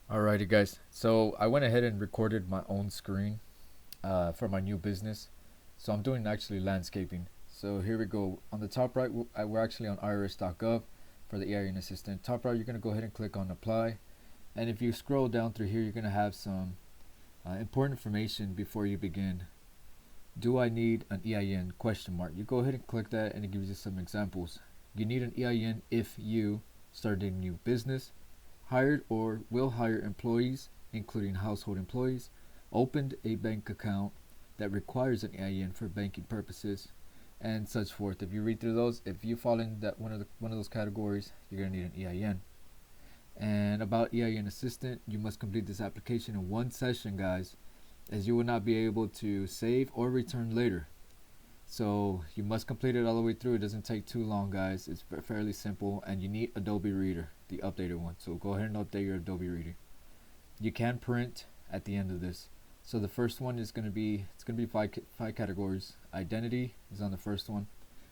Alrighty, guys. So I went ahead and recorded my own screen for my new business. So I'm doing actually landscaping. So here we go. On the top right, we're actually on irs.gov for the EIN assistant. Top right, you're going to go ahead and click on apply. And if you scroll down through here, you're going to have some important information before you begin. Do I need an EIN? Question mark. You go ahead and click that and it gives you some examples. You need an EIN if you started a new business, hired or will hire employees, including household employees, opened a bank account that requires an EIN for banking purposes, and such forth. If you read through those, if you fall in that one of those categories, you're gonna need an EIN. And about EIN assistant, you must complete this application in one session, guys, as you will not be able to save or return later. So you must complete it all the way through. It doesn't take too long, guys. It's fairly simple, and you need Adobe Reader, the updated one. So go ahead and update your Adobe Reader. You can print at the end of this. So the first one is going to be five categories. Identity is on the first one.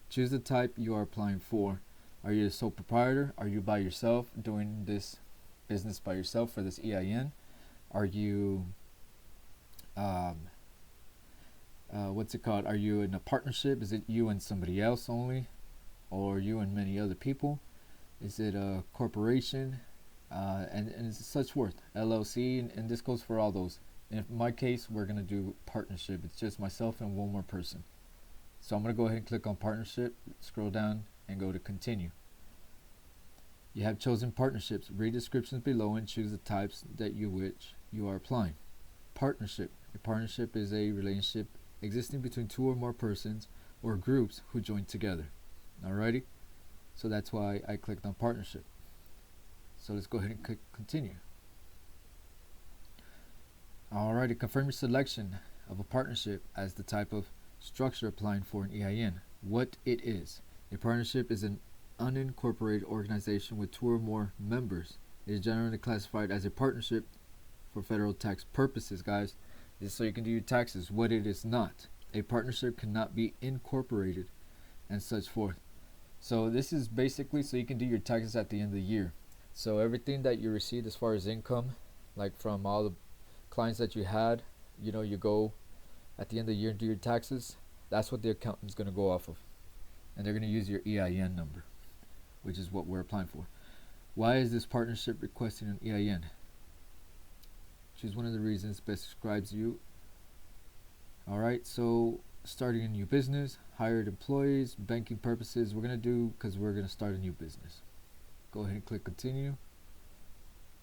Choose the type you are applying for. Are you a sole proprietor? Are you by yourself doing this business by yourself for this EIN? Are you um, what's it called? Are you in a partnership? Is it you and somebody else only, or you and many other people? Is it a corporation? And such forth. LLC, and this goes for all those. In my case, we're gonna do partnership. It's just myself and one more person. So I'm gonna go ahead and click on partnership. Scroll down and go to continue. You have chosen partnerships. Read descriptions below and choose the types that you are applying. Partnership. A partnership is a relationship existing between two or more persons or groups who join together. Alrighty? So that's why I clicked on partnership. So let's go ahead and click continue. Alrighty, confirm your selection of a partnership as the type of structure applying for an EIN. What it is. A partnership is an unincorporated organization with two or more members. It is generally classified as a partnership for federal tax purposes, guys. This is so you can do your taxes. What it is not. A partnership cannot be incorporated and such forth. So this is basically so you can do your taxes at the end of the year. So everything that you received as far as income, like from all the clients that you had, you go at the end of the year and do your taxes. That's what the accountant's going to go off of. And they're going to use your EIN number, which is what we're applying for. Why is this partnership requesting an EIN? Choose one of the reasons best describes you. Alright, so starting a new business, hired employees, banking purposes. We're going to do because we're going to start a new business. Go ahead and click continue.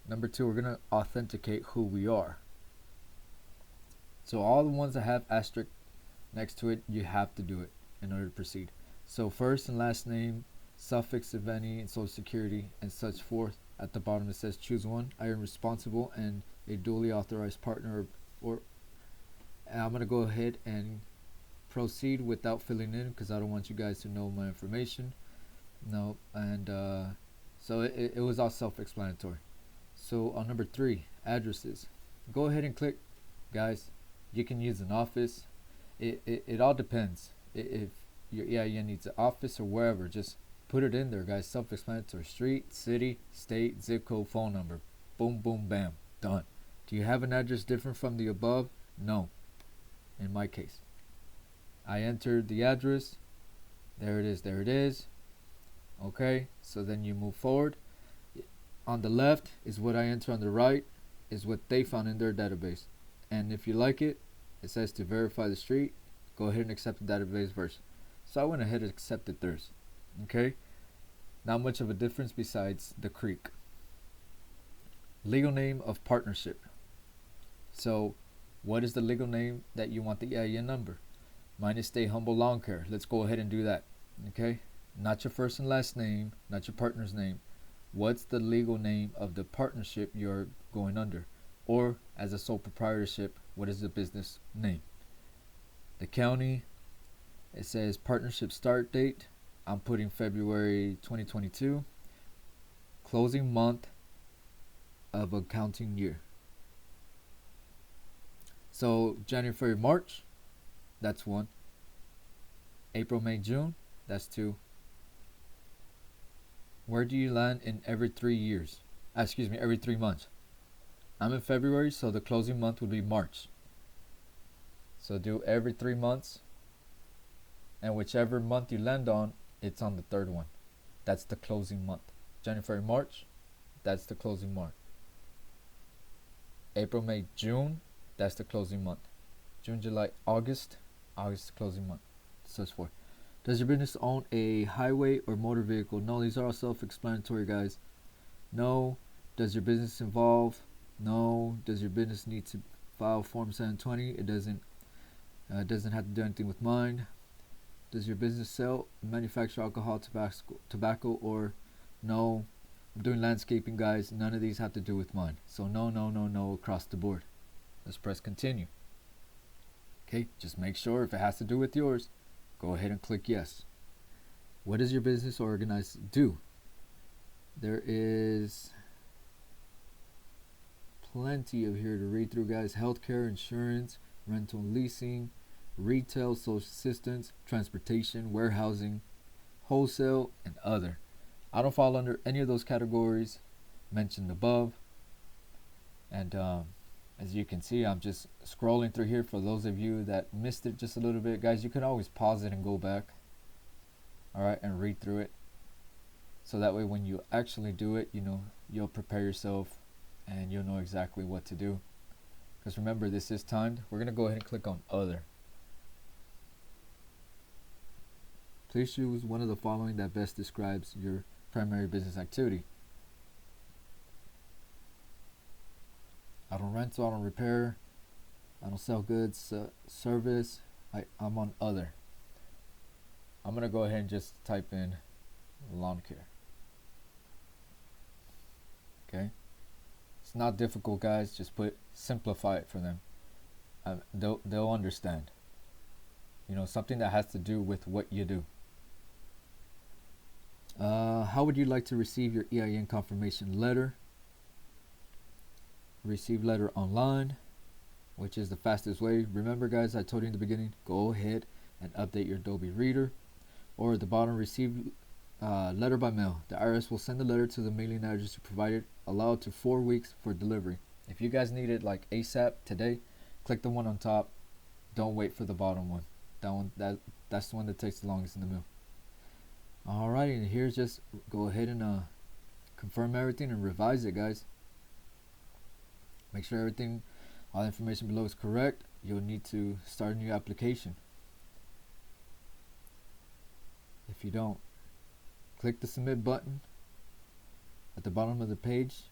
Number 2, we're going to authenticate who we are. So all the ones that have asterisk next to it, you have to do it in order to proceed. So first and last name, suffix if any, and social security, and such forth. At the bottom it says choose one. I am responsible and a duly authorized partner, and I'm going to go ahead and proceed without filling in because I don't want you guys to know my information. No, and so it was all self-explanatory. So on number 3, addresses. Go ahead and click, guys. You can use an office. It all depends. If your EIN needs an office or wherever, just put it in there, guys. Self-explanatory. Street, city, state, zip code, phone number. Boom, boom, bam. Done. Do you have an address different from the above? No. In my case. I entered the address. There it is. There it is. Okay. So then you move forward. On the left is what I enter. On the right is what they found in their database. And if you like it, it says to verify the street. Go ahead and accept the database version. So I went ahead and accepted theirs. Okay. Not much of a difference besides the creek. Legal name of partnership. So what is the legal name that you want the EIN number? Mine is Stay Humble Lawn Care. Let's go ahead and do that. Okay. Not your first and last name, not your partner's name. What's the legal name of the partnership you're going under? Or as a sole proprietorship, what is the business name? The county, it says partnership start date. I'm putting February 2022. Closing month of accounting year. So January, February, March, that's 1. April, May, June, that's 2. Where do you land in every 3 years? Every 3 months. I'm in February, so the closing month would be March. So do every 3 months, and whichever month you land on, it's on the third one. That's the closing month. January, March, that's the closing month. April, May, June, that's the closing month. June, July, August, August closing month. So forth. Does your business own a highway or motor vehicle? No, these are all self-explanatory, guys. No. Does your business involve? No. Does your business need to file Form 720? It doesn't. It doesn't have to do anything with mine. Does your business sell, manufacture alcohol, tobacco, or no? I'm doing landscaping, guys. None of these have to do with mine. So no, no, no, no across the board. Let's press continue. Okay, just make sure if it has to do with yours, go ahead and click yes. What does your business do? There is plenty of here to read through, guys. Healthcare, insurance, rental and leasing, retail, social assistance, transportation, warehousing, wholesale, and other. I don't fall under any of those categories mentioned above. And as you can see, I'm just scrolling through here. For those of you that missed it just a little bit, guys, you can always pause it and go back. Alright, and read through it. So that way when you actually do it, you'll prepare yourself and you'll know exactly what to do. Because remember, this is timed. We're going to go ahead and click on other. Please choose one of the following that best describes your primary business activity. I don't rent, so I don't repair. I don't sell goods, service. I'm on other. I'm going to go ahead and just type in lawn care. Okay. It's not difficult, guys. Just simplify it for them. They'll understand. Something that has to do with what you do. How would you like to receive your EIN confirmation letter? Receive letter online, which is the fastest way. Remember, guys, I told you in the beginning, go ahead and update your Adobe Reader. Or at the bottom, receive letter by mail. The IRS will send the letter to the mailing address you provided, allowed to 4 weeks for delivery. If you guys need it like ASAP today, click the one on top. Don't wait for the bottom one. That's the one that takes the longest in the mail. Alrighty, and here's just go ahead and confirm everything and revise it, guys. Make sure all the information below is correct. You'll need to start a new application. If you don't, click the submit button at the bottom of the page,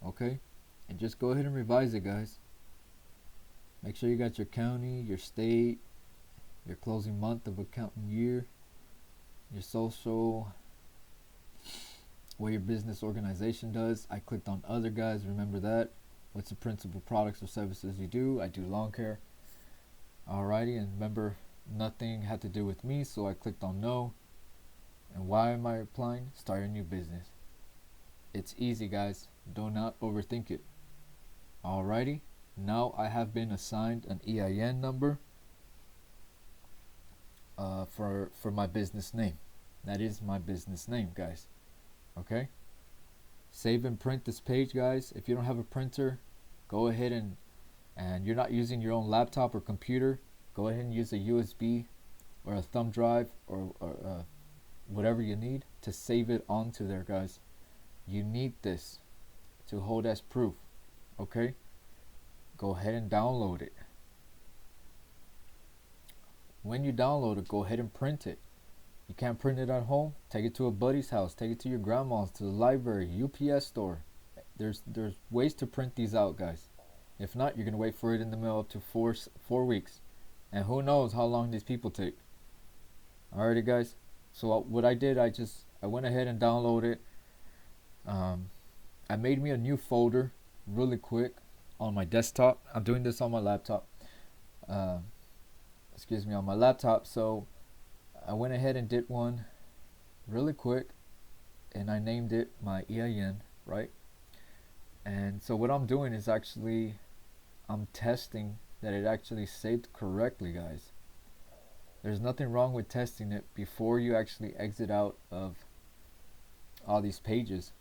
okay? And just go ahead and revise it, guys. Make sure you got your county, your state, your closing month of accounting year, your social, what your business organization does. I clicked on other, guys. Remember that. What's the principal products or services you do? I do lawn care. Alrighty, and remember, nothing had to do with me, so I clicked on no. And why am I applying? Start a new business. It's easy, guys. Do not overthink it. Alrighty, now I have been assigned an EIN number for my business name. That is my business name, guys. Okay? Save and print this page, guys. If you don't have a printer, go ahead and you're not using your own laptop or computer, go ahead and use a USB or a thumb drive or whatever you need to save it onto there, guys. You need this to hold as proof. Okay? Go ahead and download it. When you download it, go ahead and print it. You can't print it at home? Take it to a buddy's house. Take it to your grandma's, to the library, UPS store. There's ways to print these out, guys. If not, you're going to wait for it in the mail up to four weeks. And who knows how long these people take. Alrighty, guys. So what I did, I went ahead and downloaded it. I made me a new folder really quick on my desktop. I'm doing this on my laptop. On my laptop. So I went ahead and did one really quick, and I named it my EIN, right? And so what I'm doing is I'm testing that it actually saved correctly, guys. There's nothing wrong with testing it before you actually exit out of all these pages.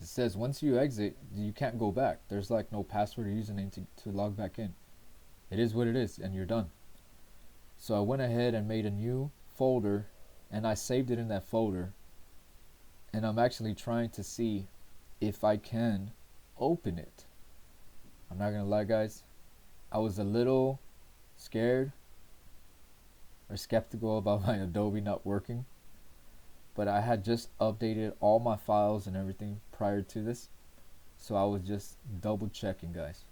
It says once you exit, you can't go back. There's like no password or username to log back in. It is what it is, and you're done. So I went ahead and made a new folder, and I saved it in that folder. And I'm actually trying to see if I can open it. I'm not gonna lie, guys. I was a little scared or skeptical about my Adobe not working, but I had just updated all my files and everything prior to this, so I was just double checking, guys.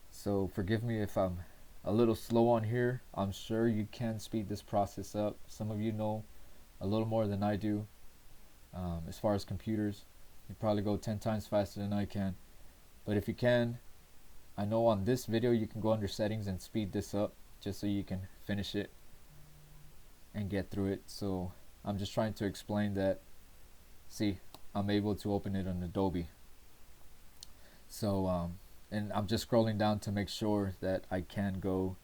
So forgive me if I'm a little slow on here. I'm sure you can speed this process up. Some of you know a little more than I do as far as computers. You probably go 10 times faster than I can, but if you can, I know on this video you can go under settings and speed this up just so you can finish it and get through it. So I'm just trying to explain that. See, I'm able to open it on Adobe. So and I'm just scrolling down to make sure that I can go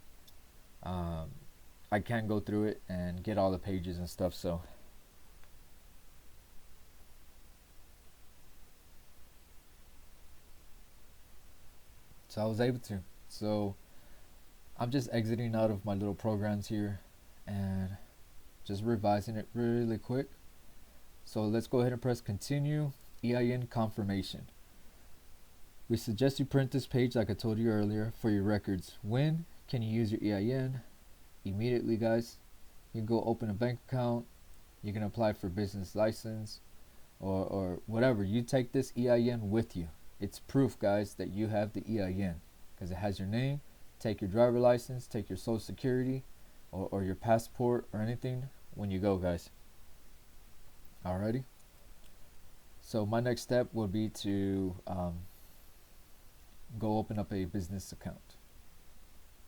through it and get all the pages and stuff. So I was able to. So I'm just exiting out of my little programs here and just revising it really quick. So let's go ahead and press continue. Ein Confirmation. We suggest you print this page like I told you earlier for your records. When can you use your EIN? Immediately, guys. You can go open a bank account. You can apply for business license or whatever. You take this EIN with you. It's proof, guys, that you have the EIN because it has your name. Take your driver license, take your social security or your passport or anything when you go, guys. Alrighty. So my next step would be to go open up a business account,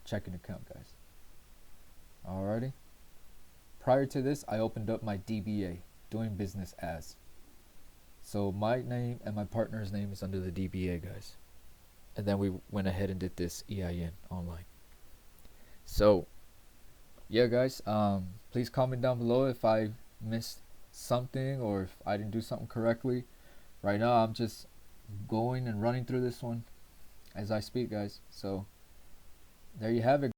checking account, guys. Alrighty. Prior to this, I opened up my DBA, doing business as. So my name and my partner's name is under the DBA, guys. And then we went ahead and did this EIN online. So yeah, guys, please comment down below if I missed something or if I didn't do something correctly. Right now I'm just going and running through this one as I speak, guys. So there you have it.